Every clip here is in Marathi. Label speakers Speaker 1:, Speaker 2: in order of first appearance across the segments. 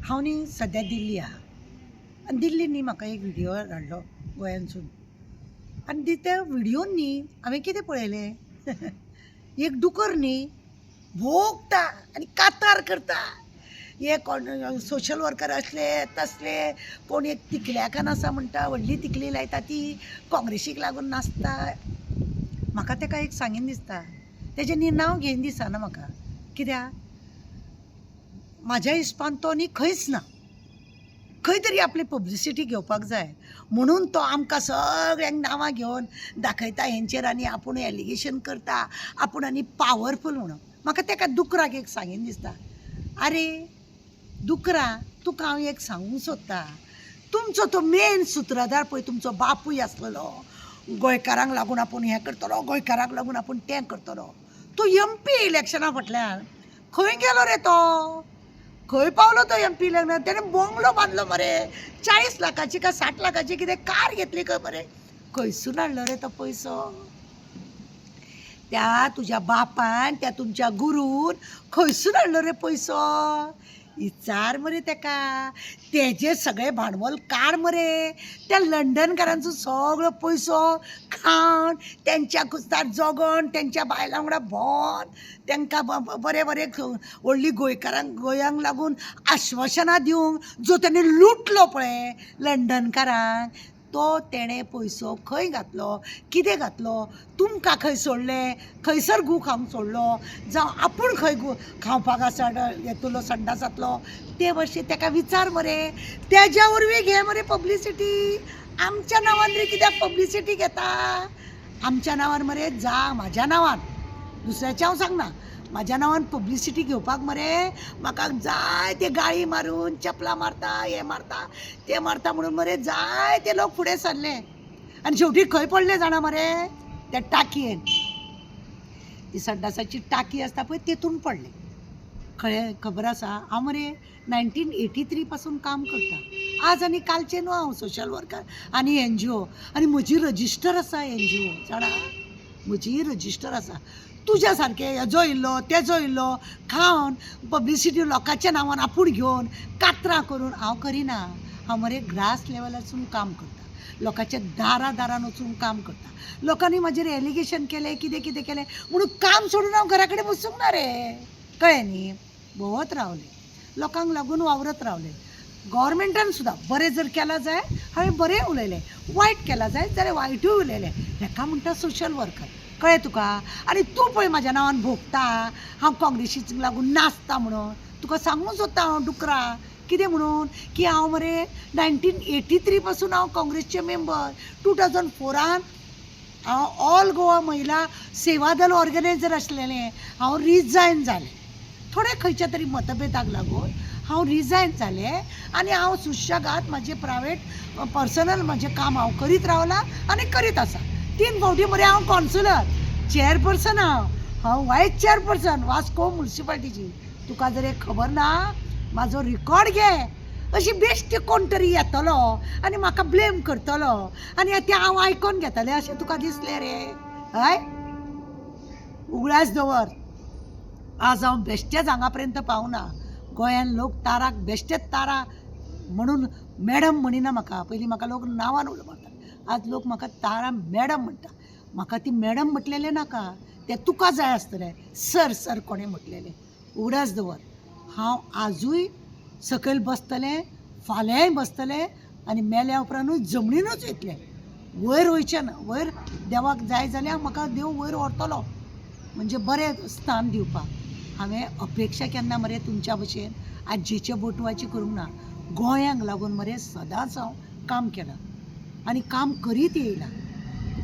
Speaker 1: हांव न्ही सद्या दिल्ली आहा आनी दिल्लीन न्ही म्हाका एक व्हिडिओ धाडलो गोंयांतसून आनी त्या व्हिडिओन न्ही हांवें कितें पळयलें एक दुकर न्ही भोंकता आनी कातार करता. हे कोण सोशल वर्कर असले तसले कोण एक तिकल्याकान आसा म्हणटा व्हडली तिकली लायता ती काँग्रेसीक लागून नाचता. म्हाका ताका एक सांगीन दिसता तेजें न्ही नांव घेवन दिसना म्हाका, कित्याक म्हाज्या हिसपान तो न्ही खंयच ना, खंय तरी आपली पब्लिसिटी घेवपाक जाय म्हणून तो आमकां सगळ्यांक नांवां घेवन दाखयता हेंचेर आनी आपूण एलिगेशन करता आपूण आनी पावरफूल म्हणून. म्हाका ताका दुकराक एक सांगीन दिसता, आरे दुकरा तुका हांव एक सांगूंक सोदता, तुमचो तो मेन सुत्रधार पळय तुमचो बापूय आसलेलो, गोंयकारांक लागून आपूण हें करतलो गोंयकारांक लागून आपूण तें करतलो, तो MP इलेक्शना फाटल्यान खंय गेलो रे तो, खंय पावलो तो MP इलेक्शनाक. तेणें बंगलो बांदलो मरे 40 लाखाची का 60 लाखाची कितें कार घेतली खंय मरे, खंयसून हाडलो रे तो पयसो. त्या तुज्या बापान त्या तुमच्या गुरून खंयसून हाडलो रे पयसो, विचार मरे ताका. तेजे सगळे भांडवल काड मरे, त्या लंडनकारांचो सगळो पयसो खावन तेंच्या कुस्तार जगोन तेंच्या बायलां वांगडा भोंवन तांकां बरे बरे व्हडली गोंयांक लागून आश्वासनां दिवंक जो तेणें लुटलो पळय लंडनकारांक, तो तेणें पयसो खंय घातलो, कितें घातलो, तुमकां खंय सोडलें, खंयसर गू खावंक सोडलो, जावं आपूण खंय गू खावपाक येतलो संडासातलो, ते भाशेन ताका विचार मरे. तेज्या वरवीं घे मरे पब्लिसिटी. आमच्या नांवान रे कित्याक पब्लिसिटी घेता, आमच्या नांवान मरे जा, म्हाज्या नांवान, दुसऱ्याचें हांव सांगना, म्हाज्या नांवान पब्लिसिटी घेवपाक मरे म्हाका जाय ते गाळी मारून चपलां मारता हे मारता ते मारता म्हणून मरे जाय ते लोक फुडें सरले आनी शेवटी खंय पडले जाणा मरे, त्या टाकयेन, ती संडासाची टाकी आसता पळय तेतून पडले. खबर आसा हांव मरे 1983 पासून काम करता, आज आनी कालचें न्हू हांव सोशल वर्कर आनी NGO, आनी म्हजी रजिस्टर आसा NGO जाणा, म्हजी रजिस्टर आसा. तुज्या सारके हेजो इल्लो तेजो इल्लो खावन पब्लिसिटी लोकांच्या नांवान आपूण घेवन कातरां करून हांव करिना. हांव मरे ग्रास लेवलासून काम करता, लोकांच्या दारान वचून काम करता. लोकांनी म्हाजेर एलिगेशन केलें कितें कितें केलें म्हणून काम सोडून हांव घरा कडेन बसूंक ना रे, कळ्ळें न्ही. भोंवत रावलें, लोकांक लागून वावरत रावलें. गव्हर्मेंटान सुद्दां बरें जर केलां जाय हांवें बरें उलयलें, वायट केलां जाय जाल्यार वायटूय उलयलें. हेका म्हणटा सोशल वर्कर, कळ्ळें तुका. आनी तूं पळय म्हाज्या नांवान भोगता, हांव काँग्रेसीक लागून नाचता म्हणून. तुका सांगूंक सोदता हांव दुकरा कितें म्हणून, की हांव मरे 1983 पासून हांव काँग्रेसचें मेंबर. 2004 हांव ऑल गोवा महिला सेवा दल ऑर्गनायझर आसलेलें, हांव रिजायन जालें. थोडे खंयच्या तरी मतभेदाक लागून हांव रिजायन जालें आनी हांव सुशेगाद म्हाजें प्रायवेट पर्सनल म्हाजें काम हांव करीत रावलां आनी करीत आसा. 3 फावटी मरे हांव कॉन्सुलर, चेअरपर्सन हांव वायस चेअरपर्सन वास्को म्युनिसिपालिटीची. तुका जर एक खबर ना, म्हाजो रिकॉर्ड घे. अशी बेश्टी कोण तरी येतलो आनी म्हाका ब्लेम करतलो आनी तें हांव आयकोन घेतलें अशें तुका दिसलें रे. हय, उगडास दवर. आज हांव बेश्टेच हांगा पर्यंत पावना. गोंयान लोक ताराक बेश्टेच तारा म्हणून मॅडम म्हणिना म्हाका. पयलीं म्हाका लोक नांवान उलय म्हणटात, आज लोक म्हाका तारा मॅडम म्हणटा. म्हाका ती मॅडम म्हटलेलें नाका, तें तुका जाय आसतलें सर कोणें म्हटलेलें. उगडास दवर. हांव आजूय सकयल बसतलें, फाल्यांय बसतलें आनी मेल्या उपरांतूय जमनीनूच वयतलें, वयर वयचें ना. वयर देवाक जाय जाल्यार म्हाका देव वयर व्हरतलो म्हणजे बरें स्थान दिवपाक. हांवें अपेक्षा केन्ना मरे तुमच्या भशेन आज्जेचे बोटवाची करूंक ना. गोंयांक लागून मरे सदांच हांव काम केलां आनी काम करीत येयलां.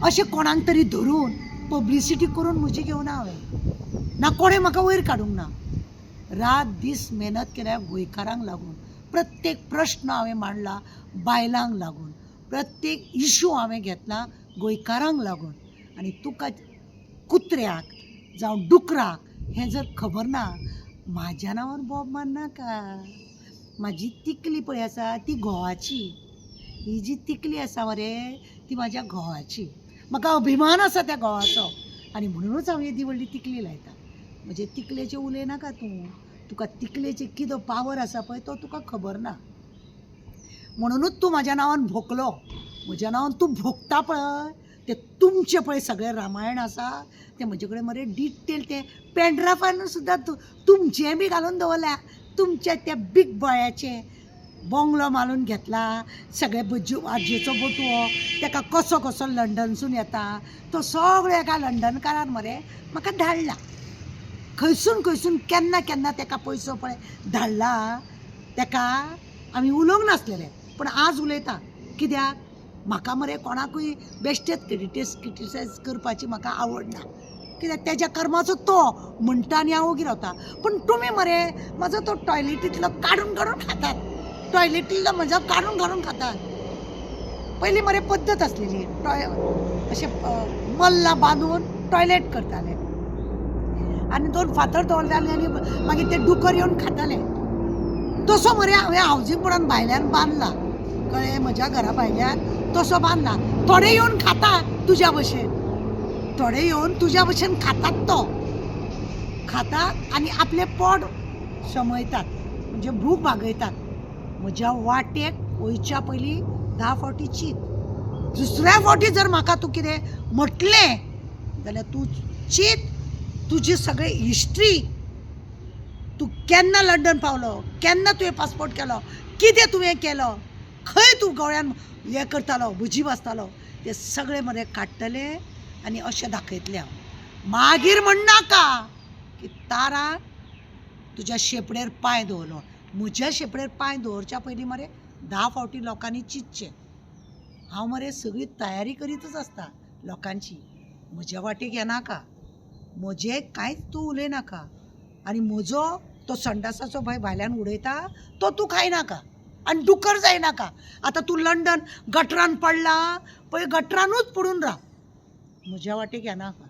Speaker 1: अशें कोणाक तरी धरून पब्लिसिटी करून म्हजी घेवना हांवें ना, कोणें म्हाका वयर काडूंक ना. रात दीस मेहनत केल्या गोंयकारांक लागून. प्रत्येक प्रश्न हांवें मांडला बायलांक लागून, प्रत्येक इशू हांवें घेतला गोंयकारांक लागून. आनी तुका कुत्र्याक जावं डुकराक हें जर खबर ना, म्हाज्या नांवान बोब मारनाका. म्हाजी तिकली पळय आसा ती घोवाची, ही जी तिकली आसा मरे ती म्हाज्या घोवाची. म्हाका अभिमान आसा त्या घोवाचो आनी म्हणूनच हांव ही व्हडली तिकली लायता. म्हणजे तिकलेचें उलयनाका तूं. तुका तिकलेची कितें पावर आसा पळय तो तुका खबर ना. म्हणूनच तूं म्हाज्या नांवान भोंकलो. म्हज्या नांवान तूं भोगता पळय ते तुमचे पळय सगळें रामायण आसा ते म्हजे कडेन मरे डिटेल ते पेनड्रायव्हान सुद्दां तुमचें बी घालून दवरल्या. तुमच्या त्या बीग बॉयाचे बंगलो मारून घेतला. सगळे आजेचो बटवो ताका कसो कसो लंडनसून येता तो सगळो एका लंडनकारान मरे म्हाका धाडला. खंयसून केन्ना केन्ना ताका पयसो पळय धाडला. ताका आमी उलोवंक नासलेले पूण आज उलयता. कित्याक म्हाका मरे कोणाकूय बेश्टेच क्रिटिसायज करपाची म्हाका आवड ना. कित्याक तेज्या कर्माचो तो म्हणटा आनी हांव ओगी रावता. पूण तुमी मरे म्हाजो तो टॉयलेटींतलो काडून खातात. टॉयलेटींतलो म्हजो काडून खातात. पयलीं मरे पद्दत आसलेली अशें मल्ला बांदून टॉयलेट करताले आनी 2 फातर दवरताले आनी मागीर ते डुकर येवन खाताले. तसो मरे हांवें हावजींग बोर्डान भायल्यान बांदला कळ्ळें. म्हज्या घरा भायल्यान तसो बांदला. थोडे येवन खाता तुज्या भशेन. थोडे येवन तुज्या भशेन खातात. तो खातात आनी आपलें पोट शमयतात म्हणजे भूक भागयतात. म्हज्या वाटेक वयच्या पयलीं 10 फावटी चिंत. दुसऱ्या फावटी जर म्हाका तूं कितें म्हटलें जाल्यार तूं चिंत तुजी सगळी हिस्ट्री. तूं केन्ना लंडन पावलो, केन्ना तुवें पासपोर्ट केलो, कितें तुवें केलो, खंय तूं गळ्यान हें करतालो भुजी वाजतालो ते सगळें मरे काडटले आनी अशें दाखयतलें हांव. मागीर म्हणनाका की तारा तुज्या शेपडेर पांय दवरलो. म्हज्या शेपडेर पांय दवरच्या पयलीं मरे 10 फावटी लोकांनी चिंतचें. हांव मरे सगळी तयारी करीतच आसता लोकांची. म्हज्या वाटेक येनाका. म्हजें कांयच तूं उलयनाका. आनी म्हजो तो संडासाचो भायल्यान उडयता तो तूं खायनाका आनी डुकर जायनाका. आतां तूं लंडन गटरान पडला पळय गटरानूच पडून राव. म्हज्या वाटेक येनाका.